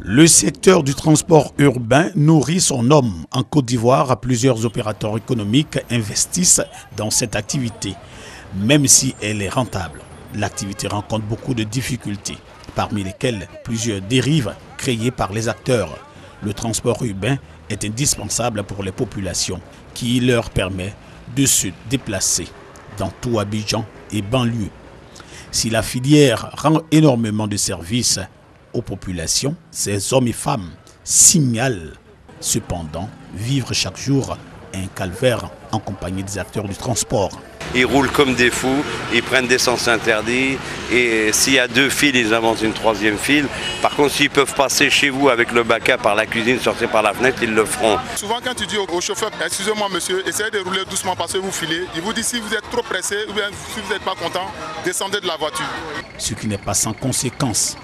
Le secteur du transport urbain nourrit son homme. En Côte d'Ivoire, plusieurs opérateurs économiques investissent dans cette activité. Même si elle est rentable, l'activité rencontre beaucoup de difficultés, parmi lesquelles plusieurs dérives créées par les acteurs. Le transport urbain est indispensable pour les populations, qui leur permet de se déplacer dans tout Abidjan et banlieue. Si la filière rend énormément de services aux populations, ces hommes et femmes signalent cependant vivre chaque jour un calvaire en compagnie des acteurs du transport. Ils roulent comme des fous, ils prennent des sens interdits et s'il y a deux files, ils inventent une troisième file. Par contre, s'ils peuvent passer chez vous avec le baca par la cuisine, sortir par la fenêtre, ils le feront. Souvent quand tu dis au chauffeur, excusez-moi monsieur, essayez de rouler doucement parce que vous filez, il vous dit si vous êtes trop pressé ou bien si vous n'êtes pas content, descendez de la voiture. Ce qui n'est pas sans conséquence.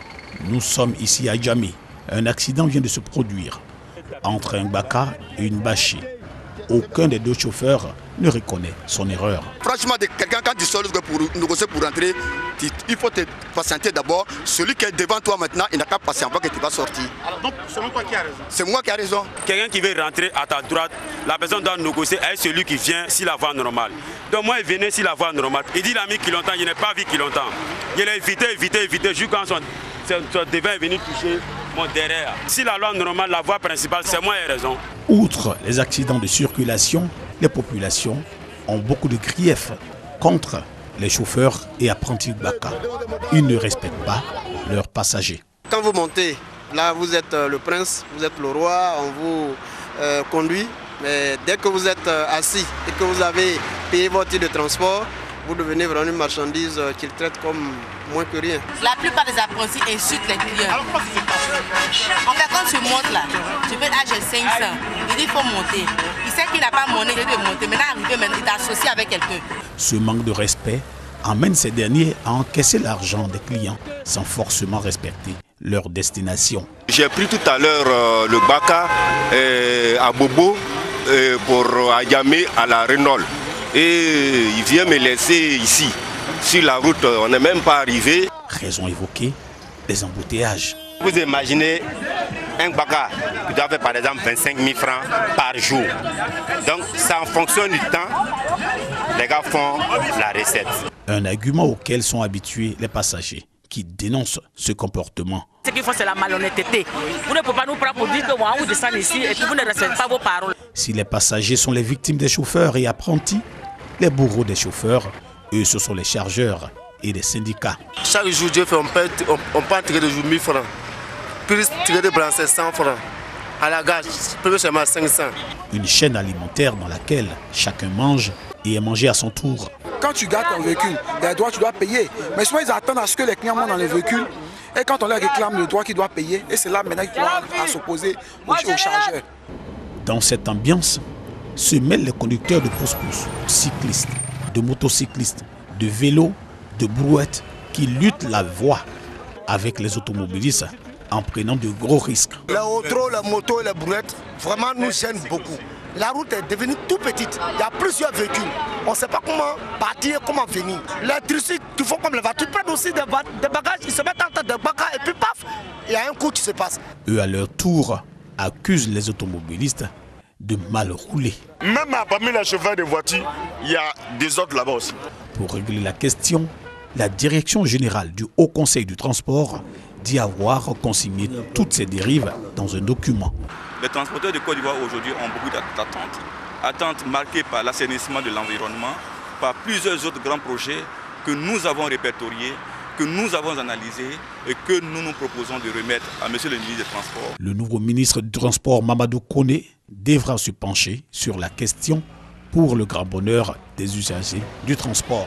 Nous sommes ici à Djamé. Un accident vient de se produire entre un baca et une bâchée. Aucun des deux chauffeurs ne reconnaît son erreur. Franchement, quelqu'un quand tu sors pour négocier pour rentrer, il faut te patienter d'abord. Celui qui est devant toi maintenant, il n'a qu'à patienter que tu vas sortir. Alors donc, selon toi, qui a raison? C'est moi qui ai raison. Quelqu'un qui veut rentrer à ta droite, la personne doit négocier avec celui qui vient si la voie normale. Donc moi, il venait si la voie normale. Il dit il a mis qui longtemps, il n'a pas vu qui longtemps. Il a évité, jusqu'à son devant est venu toucher mon derrière. Si la loi normale, la voie principale, c'est moi qui ai raison. Outre les accidents de circulation, les populations ont beaucoup de griefs contre les chauffeurs et apprentis baca. Ils ne respectent pas leurs passagers. Quand vous montez, là vous êtes le prince, vous êtes le roi, on vous conduit. Mais dès que vous êtes assis et que vous avez payé votre titre de transport, vous devenez vraiment une marchandise qu'ils traitent comme moins que rien. La plupart des apprentis insultent les clients. En fait, quand tu montes là, tu peux être j'ai 500. Il dit qu'il faut monter. Il sait qu'il n'a pas monnaie, il doit monter. Maintenant, il t'associe avec quelqu'un. Ce manque de respect amène ces derniers à encaisser l'argent des clients sans forcément respecter leur destination. J'ai pris tout à l'heure le baca à Bobo pour Djamé à la Renault. Et il vient me laisser ici. Sur la route, on n'est même pas arrivé. Raison évoquée, les embouteillages. Vous imaginez un baca qui doit faire par exemple 25 000 francs par jour. Donc ça en fonction du temps, les gars font la recette. Un argument auquel sont habitués les passagers qui dénoncent ce comportement. Ce qu'il faut, c'est la malhonnêteté. Vous ne pouvez pas nous prendre pour dire que vous descendez ici et que vous ne respectez pas vos paroles. Si les passagers sont les victimes des chauffeurs et apprentis, les bourreaux des chauffeurs, eux, ce sont les chargeurs et les syndicats. Chaque jour, Dieu fait, on peut en tirer de jour 1000 francs. Puis tirer de brancher 100 francs. À la gare, peut seulement 500. Une chaîne alimentaire dans laquelle chacun mange et est mangé à son tour. Quand tu gardes ton véhicule, les droits, tu dois payer. Mais souvent, ils attendent à ce que les clients montent dans les véhicules. Et quand on leur réclame le droit qu'ils doivent payer, et c'est là maintenant qu'ils doivent s'opposer aux chargeurs. Dans cette ambiance, se mêlent les conducteurs de pousse-pousse, cyclistes, de motocyclistes, de vélos, de brouettes qui luttent la voie avec les automobilistes en prenant de gros risques. Les autos, les motos et les brouettes, vraiment nous gênent beaucoup. La route est devenue tout petite. Il y a plusieurs véhicules. On ne sait pas comment partir, comment venir. Les tricycles qui font comme les voitures, ils prennent aussi des bagages, ils se mettent en tête de bagages et puis paf, il y a un coup qui se passe. Eux, à leur tour, accusent les automobilistes de mal rouler. Même parmi les chauffeurs de voitures, il y a des autres là-bas aussi. Pour régler la question, la direction générale du Haut Conseil du transport dit avoir consigné toutes ces dérives dans un document. Les transporteurs de Côte d'Ivoire aujourd'hui ont beaucoup d'attentes. Attentes marquées par l'assainissement de l'environnement, par plusieurs autres grands projets que nous avons répertoriés, que nous avons analysés et que nous nous proposons de remettre à M. le ministre des Transports. Le nouveau ministre du Transport, Mamadou Koné, devra se pencher sur la question pour le grand bonheur des usagers du transport.